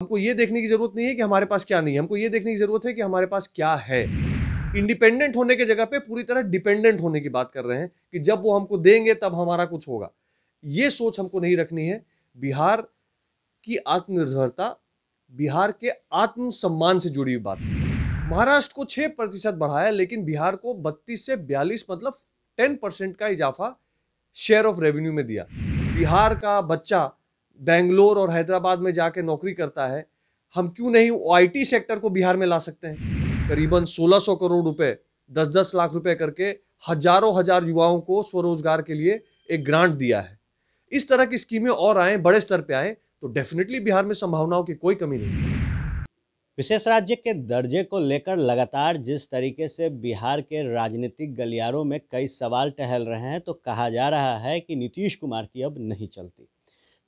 हमको ये देखने की जरूरत नहीं है कि हमारे पास क्या नहीं है, हमको ये देखने की जरूरत है कि हमारे पास क्या है। इंडिपेंडेंट होने की जगह पे पूरी तरह डिपेंडेंट होने की बात कर रहे हैं कि जब वो हमको देंगे तब हमारा कुछ होगा। ये सोच हमको नहीं रखनी है। बिहार की आत्मनिर्भरता बिहार के आत्मसम्मान से जुड़ी हुई बात है। महाराष्ट्र को 6% बढ़ाया, लेकिन बिहार को 32 से 42 मतलब 10% का इजाफा शेयर ऑफ रेवेन्यू में दिया। बिहार का बच्चा बेंगलोर और हैदराबाद में जाके नौकरी करता है, हम क्यों नहीं आईटी सेक्टर को बिहार में ला सकते हैं? करीबन 1600 करोड़ रुपए 10-10 लाख रुपए करके हजारों हजार युवाओं को स्वरोजगार के लिए एक ग्रांट दिया है। इस तरह की स्कीमें और आए, बड़े स्तर पे आए, तो डेफिनेटली बिहार में संभावनाओं की कोई कमी नहीं। विशेष राज्य के दर्जे को लेकर लगातार जिस तरीके से बिहार के राजनीतिक गलियारों में कई सवाल टहल रहे हैं, तो कहा जा रहा है कि नीतीश कुमार की अब नहीं चलती।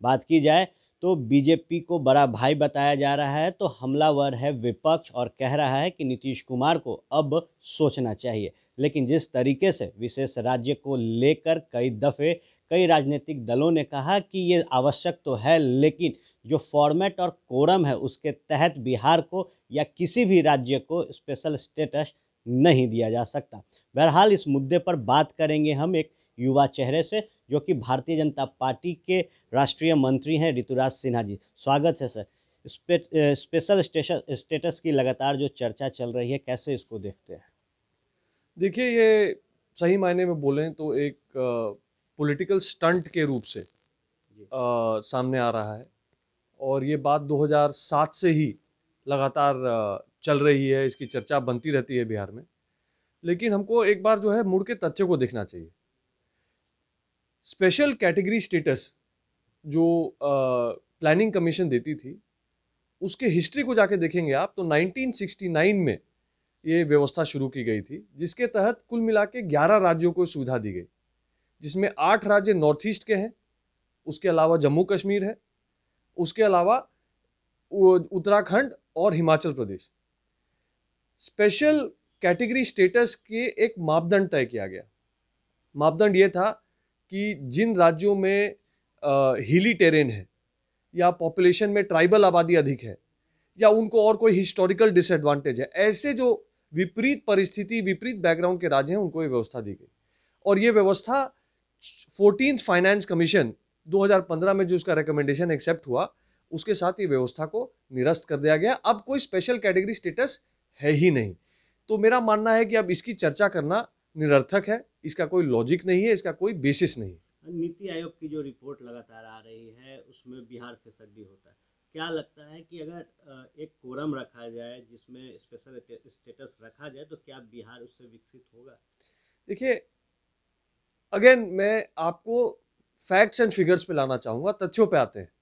बात की जाए तो बीजेपी को बड़ा भाई बताया जा रहा है, तो हमलावर है विपक्ष और कह रहा है कि नीतीश कुमार को अब सोचना चाहिए। लेकिन जिस तरीके से विशेष राज्य को लेकर कई दफ़े कई राजनीतिक दलों ने कहा कि ये आवश्यक तो है, लेकिन जो फॉर्मेट और कोरम है उसके तहत बिहार को या किसी भी राज्य को स्पेशल स्टेटस नहीं दिया जा सकता। बहरहाल इस मुद्दे पर बात करेंगे हम एक युवा चेहरे से, जो कि भारतीय जनता पार्टी के राष्ट्रीय मंत्री हैं ऋतुराज सिन्हा जी। स्वागत है सर। स्पेशल स्टेटस की लगातार जो चर्चा चल रही है, कैसे इसको देखते हैं? देखिए, ये सही मायने में बोलें तो एक पॉलिटिकल स्टंट के रूप से सामने आ रहा है, और ये बात 2007 से ही लगातार चल रही है, इसकी चर्चा बनती रहती है बिहार में। लेकिन हमको एक बार जो है मुड़ के तथ्य को देखना चाहिए। स्पेशल कैटेगरी स्टेटस जो प्लानिंग कमीशन देती थी, उसके हिस्ट्री को जाके देखेंगे आप तो 1969 में ये व्यवस्था शुरू की गई थी, जिसके तहत कुल मिला के 11 राज्यों को सुविधा दी गई, जिसमें 8 राज्य नॉर्थ ईस्ट के हैं, उसके अलावा जम्मू कश्मीर है, उसके अलावा उत्तराखंड और Himachal Pradesh. Special category status के एक मापदंड तय किया गया। मापदंड ये था कि जिन राज्यों में हिली टेरेन है, या पॉपुलेशन में ट्राइबल आबादी अधिक है, या उनको और कोई हिस्टोरिकल डिसएडवांटेज है, ऐसे जो विपरीत परिस्थिति, विपरीत बैकग्राउंड के राज्य हैं, उनको ये व्यवस्था दी गई। और ये व्यवस्था 14th फाइनेंस कमीशन 2015 में जो उसका रिकमेंडेशन एक्सेप्ट हुआ, उसके साथ ये व्यवस्था को निरस्त कर दिया गया। अब कोई स्पेशल कैटेगरी स्टेटस है ही नहीं। तो मेरा मानना है कि अब इसकी चर्चा करना निरर्थक है, इसका कोई लॉजिक नहीं है, इसका कोई बेसिस नहीं है। नीति आयोग की जो रिपोर्ट लगातार आ रही है, उसमें बिहार फिसड्डी होता है। क्या लगता है कि अगर एक कोरम रखा जाए जिसमें स्पेशल स्टेटस रखा जाए, तो क्या बिहार उससे विकसित होगा? देखिए, अगेन मैं आपको फैक्ट्स एंड फिगर्स पे लाना चाहूंगा, तथ्यों पे आते हैं।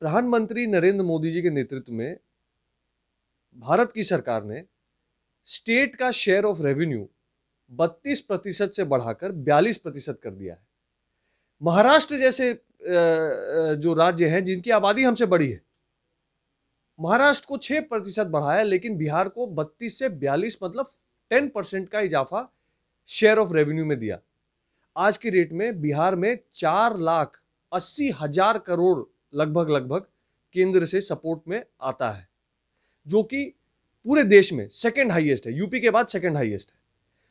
प्रधानमंत्री नरेंद्र मोदी जी के नेतृत्व में भारत की सरकार ने स्टेट का शेयर ऑफ रेवेन्यू 32% से बढ़ाकर 42% कर दिया है। महाराष्ट्र जैसे जो राज्य हैं जिनकी आबादी हमसे बड़ी है, महाराष्ट्र को 6% बढ़ाया, लेकिन बिहार को 32 से 42 मतलब 10% का इजाफा शेयर ऑफ रेवेन्यू में दिया। आज की रेट में बिहार में 4,80,000 करोड़ लगभग केंद्र से सपोर्ट में आता है, जो कि पूरे देश में सेकंड हाईएस्ट है, यूपी के बाद सेकंड हाईएस्ट है।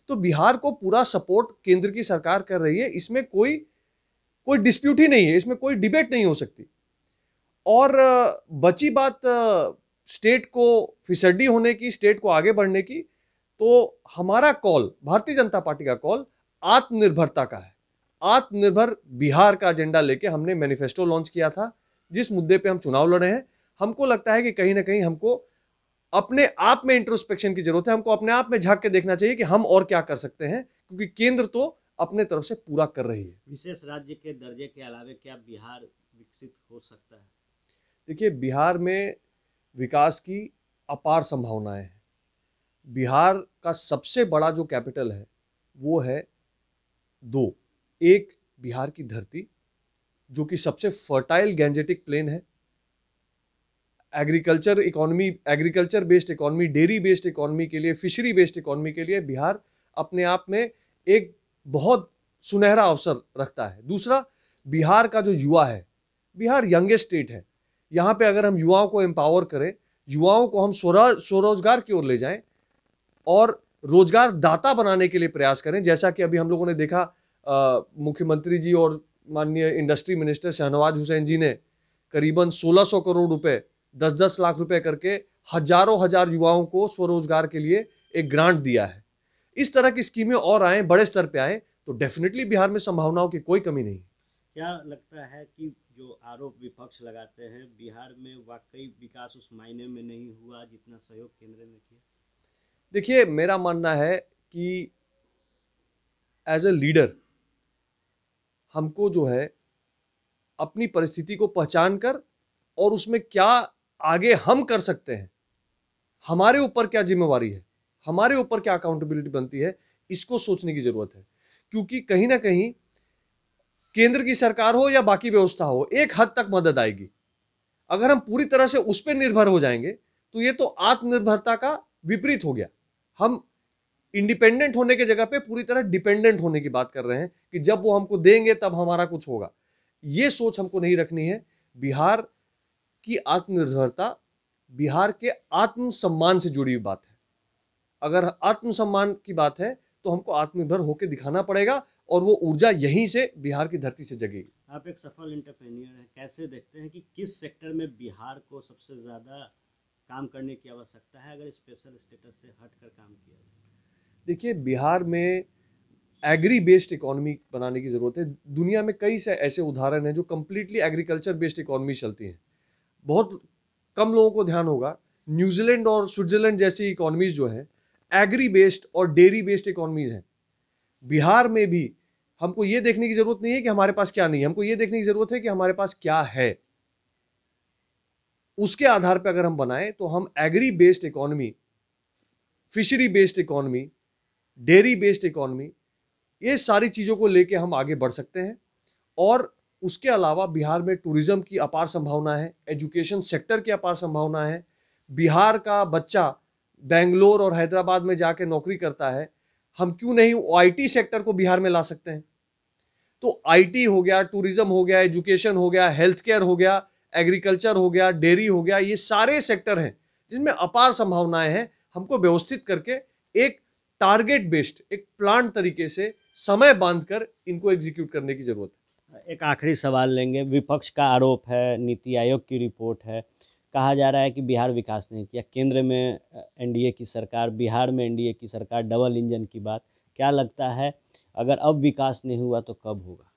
तो बिहार को पूरा सपोर्ट केंद्र की सरकार कर रही है, इसमें कोई डिस्प्यूट ही नहीं है, इसमें कोई डिबेट नहीं हो सकती। और बची बात स्टेट को फिसड्डी होने की, स्टेट को आगे बढ़ने की, तो हमारा कॉल, भारतीय जनता पार्टी का कॉल आत्मनिर्भरता का है। आत्मनिर्भर बिहार का एजेंडा लेके हमने मैनिफेस्टो लॉन्च किया था, जिस मुद्दे पे हम चुनाव लड़े हैं। हमको लगता है कि कहीं ना कहीं हमको अपने आप में इंट्रोस्पेक्शन की जरूरत है, हमको अपने आप में झांक के देखना चाहिए कि हम और क्या कर सकते हैं, क्योंकि केंद्र तो अपने तरफ से पूरा कर रही है। विशेष राज्य के दर्जे के अलावा क्या बिहार विकसित हो सकता है? देखिए, बिहार में विकास की अपार संभावनाएं हैं। बिहार का सबसे बड़ा जो कैपिटल है वो है दो। एक, बिहार की धरती, जो कि सबसे फर्टाइल गैंजेटिक प्लेन है। Agriculture economy, agriculture based economy, dairy based economy के लिए, फिशरी बेस्ड इकोनॉमी के लिए बिहार अपने आप में एक बहुत सुनहरा अवसर रखता है। दूसरा, बिहार का जो युवा है, बिहार यंगेस्ट स्टेट है, यहाँ पे अगर हम युवाओं को एम्पावर करें, युवाओं को हम स्वरोजगार की ओर ले जाएं और रोजगार दाता बनाने के लिए प्रयास करें, जैसा कि अभी हम लोगों ने देखा मुख्यमंत्री जी और माननीय इंडस्ट्री मिनिस्टर शहनवाज हुसैन जी ने करीबन 1600 करोड़ रुपए 10-10 लाख रुपए करके हजारों हजार युवाओं को स्वरोजगार के लिए एक ग्रांट दिया है। इस तरह की स्कीमें और आए, बड़े स्तर पे आए, तो डेफिनेटली बिहार में संभावनाओं की कोई कमी नहीं। क्या लगता है कि जो आरोप विपक्ष लगाते हैं बिहार में वाकई विकास उस मायने में नहीं हुआ जितना सहयोग केंद्र ने किया? देखिए, मेरा मानना है कि एज ए लीडर हमको जो है अपनी परिस्थिति को पहचान कर और उसमें क्या आगे हम कर सकते हैं, हमारे ऊपर क्या जिम्मेवारी है, हमारे ऊपर क्या अकाउंटेबिलिटी बनती है, इसको सोचने की जरूरत है। क्योंकि कहीं ना कहीं केंद्र की सरकार हो या बाकी व्यवस्था हो, एक हद तक मदद आएगी। अगर हम पूरी तरह से उस पर निर्भर हो जाएंगे तो ये तो आत्मनिर्भरता का विपरीत हो गया। हम इंडिपेंडेंट होने की जगह पे पूरी तरह डिपेंडेंट होने की बात कर रहे हैं कि जब वो हमको देंगे तब हमारा कुछ होगा। ये सोच हमको नहीं रखनी है। बिहार की आत्मनिर्भरता बिहार के आत्मसम्मान से जुड़ी हुई बात है। अगर आत्मसम्मान की बात है तो हमको आत्मनिर्भर होकर दिखाना पड़ेगा और वो ऊर्जा यहीं से बिहार की धरती से जगेगी। आप एक सफल एंटरप्रेन्योर हैं, कैसे देखते हैं कि किस सेक्टर में बिहार को सबसे ज़्यादा काम करने की आवश्यकता है अगर स्पेशल स्टेटस से हटकर काम किया जाए? देखिए, बिहार में एग्री बेस्ड इकोनॉमी बनाने की ज़रूरत है। दुनिया में कई से ऐसे उदाहरण हैं जो कम्प्लीटली एग्रीकल्चर बेस्ड इकोनॉमी चलती हैं। बहुत कम लोगों को ध्यान होगा, न्यूजीलैंड और स्विट्जरलैंड जैसी इकोनॉमीज जो हैं एग्री बेस्ड और डेयरी बेस्ड इकोनॉमीज हैं। बिहार में भी हमको ये देखने की जरूरत नहीं है कि हमारे पास क्या नहीं है, हमको ये देखने की जरूरत है कि हमारे पास क्या है। उसके आधार पर अगर हम बनाएं तो हम agri based economy, fishery based economy, dairy based economy, ये सारी चीज़ों को लेके हम आगे बढ़ सकते हैं। और उसके अलावा बिहार में टूरिज्म की अपार संभावना है, एजुकेशन सेक्टर की अपार संभावना है। बिहार का बच्चा बेंगलोर और हैदराबाद में जाके नौकरी करता है, हम क्यों नहीं आईटी सेक्टर को बिहार में ला सकते हैं? तो आईटी हो गया, टूरिज्म हो गया, एजुकेशन हो गया, हेल्थ केयर हो गया, एग्रीकल्चर हो गया, डेयरी हो गया, ये सारे सेक्टर हैं जिसमें अपार संभावनाएं हैं। हमको व्यवस्थित करके एक टारगेट बेस्ड, एक प्लान तरीके से समय बांधकर इनको एग्जीक्यूट करने की जरूरत है। एक आखिरी सवाल लेंगे। विपक्ष का आरोप है, नीति आयोग की रिपोर्ट है, कहा जा रहा है कि बिहार विकास नहीं किया। केंद्र में एनडीए की सरकार, बिहार में एनडीए की सरकार, डबल इंजन की बात। क्या लगता है अगर अब विकास नहीं हुआ तो कब होगा?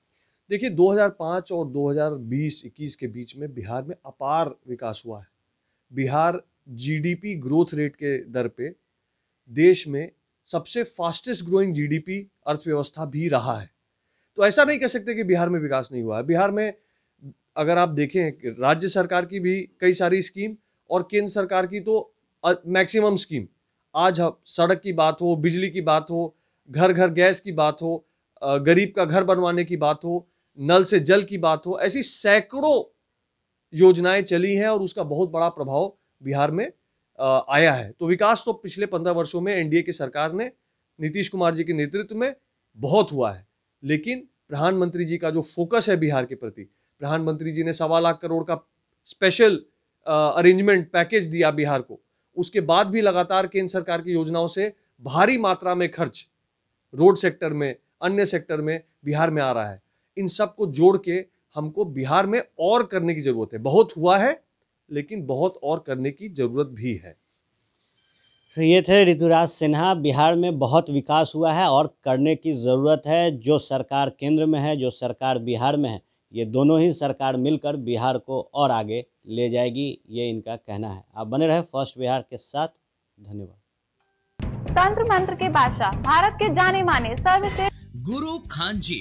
देखिए, 2005 और 2020-21 के बीच में बिहार में अपार विकास हुआ है। बिहार जीडीपी ग्रोथ रेट के दर पे देश में सबसे फास्टेस्ट ग्रोइंग जीडीपी अर्थव्यवस्था भी रहा है। तो ऐसा नहीं कह सकते कि बिहार में विकास नहीं हुआ है। बिहार में अगर आप देखें, राज्य सरकार की भी कई सारी स्कीम और केंद्र सरकार की तो मैक्सिमम स्कीम, आज सड़क की बात हो, बिजली की बात हो, घर घर गैस की बात हो, गरीब का घर बनवाने की बात हो, नल से जल की बात हो, ऐसी सैकड़ों योजनाएं चली हैं और उसका बहुत बड़ा प्रभाव बिहार में आया है। तो विकास तो पिछले 15 वर्षों में एनडीए की सरकार ने नीतीश कुमार जी के नेतृत्व में बहुत हुआ है। लेकिन प्रधानमंत्री जी का जो फोकस है बिहार के प्रति, प्रधानमंत्री जी ने 1.25 लाख करोड़ का स्पेशल अरेंजमेंट पैकेज दिया बिहार को। उसके बाद भी लगातार केंद्र सरकार की योजनाओं से भारी मात्रा में खर्च रोड सेक्टर में, अन्य सेक्टर में बिहार में आ रहा है। इन सब को जोड़ के हमको बिहार में और करने की जरूरत है। बहुत हुआ है लेकिन बहुत और करने की जरूरत भी है। तो ये थे ऋतुराज सिन्हा। बिहार में बहुत विकास हुआ है और करने की ज़रूरत है। जो सरकार केंद्र में है, जो सरकार बिहार में है, ये दोनों ही सरकार मिलकर बिहार को और आगे ले जाएगी, ये इनका कहना है। आप बने रहे फर्स्ट बिहार के साथ। धन्यवाद। तंत्र मंत्र के बादशाह, भारत के जाने माने सर्वश्रेष्ठ गुरु खान जी,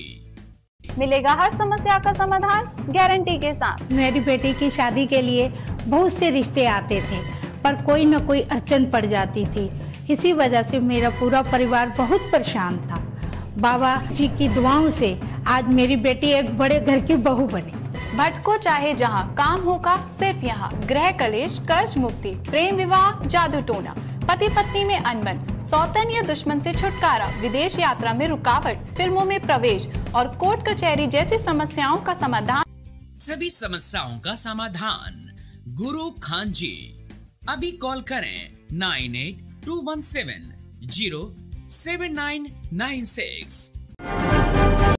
मिलेगा हर समस्या का समाधान गारंटी के साथ। मेरी बेटी की शादी के लिए बहुत से रिश्ते आते थे, पर कोई न कोई अड़चन पड़ जाती थी। इसी वजह से मेरा पूरा परिवार बहुत परेशान था। बाबा जी की दुआओं से आज मेरी बेटी एक बड़े घर की बहू बनी। भटको चाहे जहां, काम होगा सिर्फ यहां। गृह कलेश, कर्ज मुक्ति, प्रेम विवाह, जादू टोना, पति पत्नी में अनबन, सौतन या दुश्मन से छुटकारा, विदेश यात्रा में रुकावट, फिल्मों में प्रवेश और कोर्ट कचहरी जैसी समस्याओं का समाधान। सभी समस्याओं का समाधान गुरु खान जी। अभी कॉल करें 9821707996।